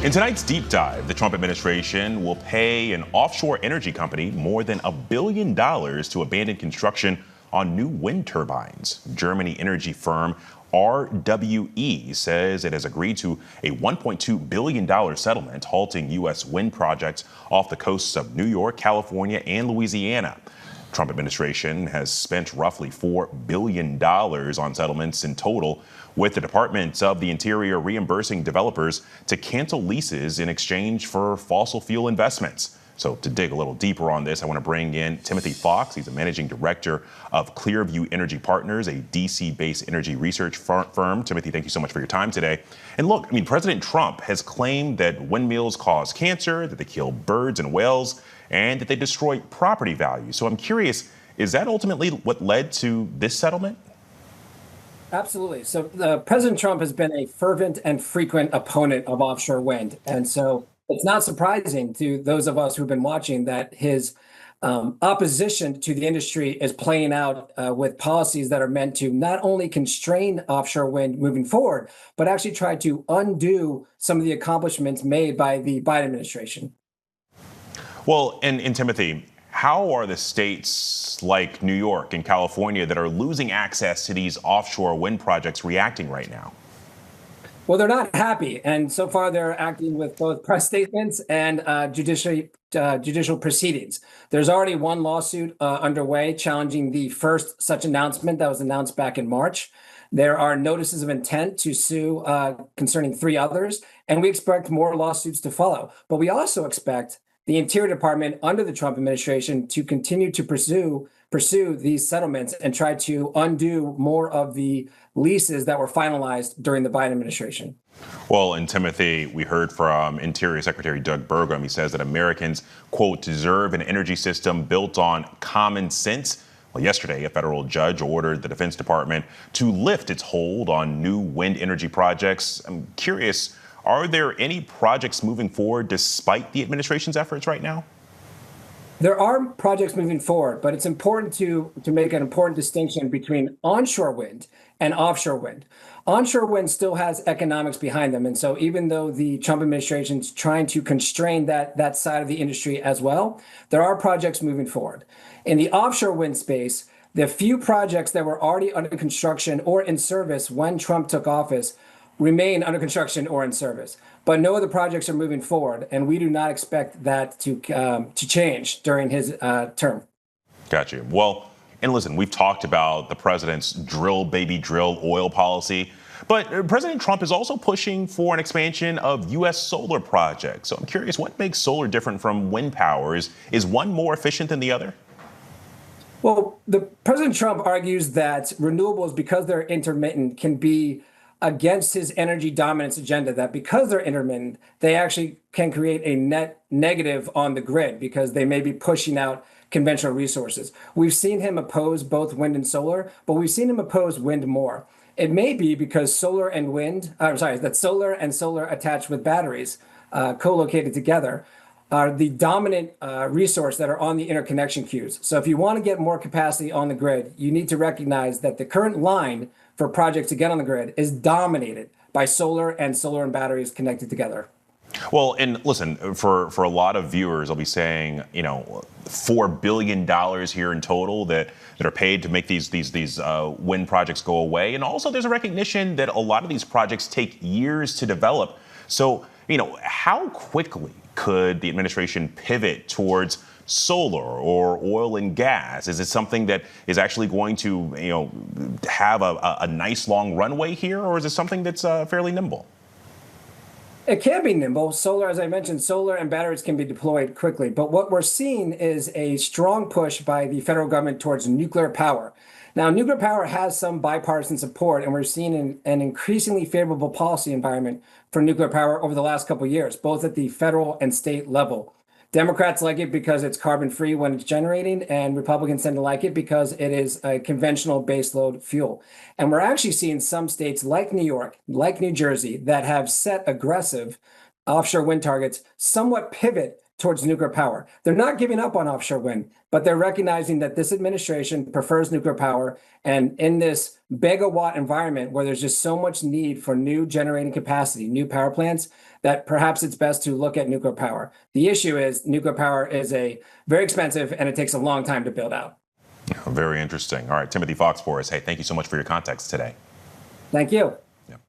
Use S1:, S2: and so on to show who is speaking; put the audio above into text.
S1: In tonight's deep dive, the Trump administration will pay an offshore energy company more than $1 billion to abandon construction on new wind turbines. Germany energy firm RWE says it has agreed to a $1.2 billion settlement halting U.S. wind projects off the coasts of New York, California, and Louisiana. Trump administration has spent roughly $4 billion on settlements in total, with the Department of the Interior reimbursing developers to cancel leases in exchange for fossil fuel investments. So to dig a little deeper on this, I want to bring in Timothy Fox. He's a managing director of ClearView Energy Partners, a DC-based energy research firm. Timothy, thank you so much for your time today. And look, President Trump has claimed that windmills cause cancer, that they kill birds and whales, and that they destroy property value. So I'm curious, is that ultimately what led to this settlement?
S2: Absolutely. So President Trump has been a fervent and frequent opponent of offshore wind. And so it's not surprising to those of us who've been watching that his opposition to the industry is playing out with policies that are meant to not only constrain offshore wind moving forward, but actually try to undo some of the accomplishments made by the Biden administration.
S1: Well, and Timothy, how are the states like New York and California that are losing access to these offshore wind projects reacting right now?
S2: Well, they're not happy. And so far, they're acting with both press statements and judicial proceedings. There's already one lawsuit underway challenging the first such announcement that was announced back in March. There are notices of intent to sue concerning 3 others, and we expect more lawsuits to follow. But we also expect the Interior Department under the Trump administration to continue to pursue these settlements and try to undo more of the leases that were finalized during the Biden administration.
S1: Well, and Timothy, we heard from Interior Secretary Doug Burgum. He says that Americans, quote, deserve an energy system built on common sense. Well, yesterday, a federal judge ordered the Defense Department to lift its hold on new wind energy projects. I'm curious, are there any projects moving forward despite the administration's efforts right now?
S2: There are projects moving forward, but it's important to make an important distinction between onshore wind and offshore wind. Onshore wind still has economics behind them. And so even though the Trump administration is trying to constrain that side of the industry as well, there are projects moving forward. In the offshore wind space, the few projects that were already under construction or in service when Trump took office remain under construction or in service. But no other projects are moving forward, and we do not expect that to change during his term.
S1: Got you. Well, and listen, we've talked about the president's drill, baby, drill oil policy, but President Trump is also pushing for an expansion of U.S. solar projects. So I'm curious, what makes solar different from wind power? Is one more efficient than the other?
S2: Well, President Trump argues that renewables, because they're intermittent, can be against his energy dominance agenda, that because they're intermittent, they actually can create a net negative on the grid because they may be pushing out conventional resources. We've seen him oppose both wind and solar, but we've seen him oppose wind more. It may be because solar and solar attached with batteries, co-located together, are the dominant resource that are on the interconnection queues. So if you want to get more capacity on the grid, you need to recognize that the current line for projects to get on the grid is dominated by solar and batteries connected together.
S1: Well, and listen, for a lot of viewers, I'll be saying, $4 billion here in total that are paid to make these wind projects go away. And also there's a recognition that a lot of these projects take years to develop. So, how quickly could the administration pivot towards solar or oil and gas? Is it something that is actually going to, have a nice long runway here, or is it something that's fairly nimble?
S2: It can be nimble. Solar, as I mentioned, solar and batteries can be deployed quickly. But what we're seeing is a strong push by the federal government towards nuclear power. Now, nuclear power has some bipartisan support, and we're seeing an increasingly favorable policy environment for nuclear power over the last couple of years, both at the federal and state level. Democrats like it because it's carbon-free when it's generating, and Republicans tend to like it because it is a conventional baseload fuel. And we're actually seeing some states like New York, like New Jersey, that have set aggressive offshore wind targets somewhat pivot towards nuclear power. They're not giving up on offshore wind, but they're recognizing that this administration prefers nuclear power. And in this megawatt environment where there's just so much need for new generating capacity, new power plants, that perhaps it's best to look at nuclear power. The issue is nuclear power is very expensive and it takes a long time to build out.
S1: Very interesting. All right, Timothy Fox for us. Hey, thank you so much for your context today.
S2: Thank you.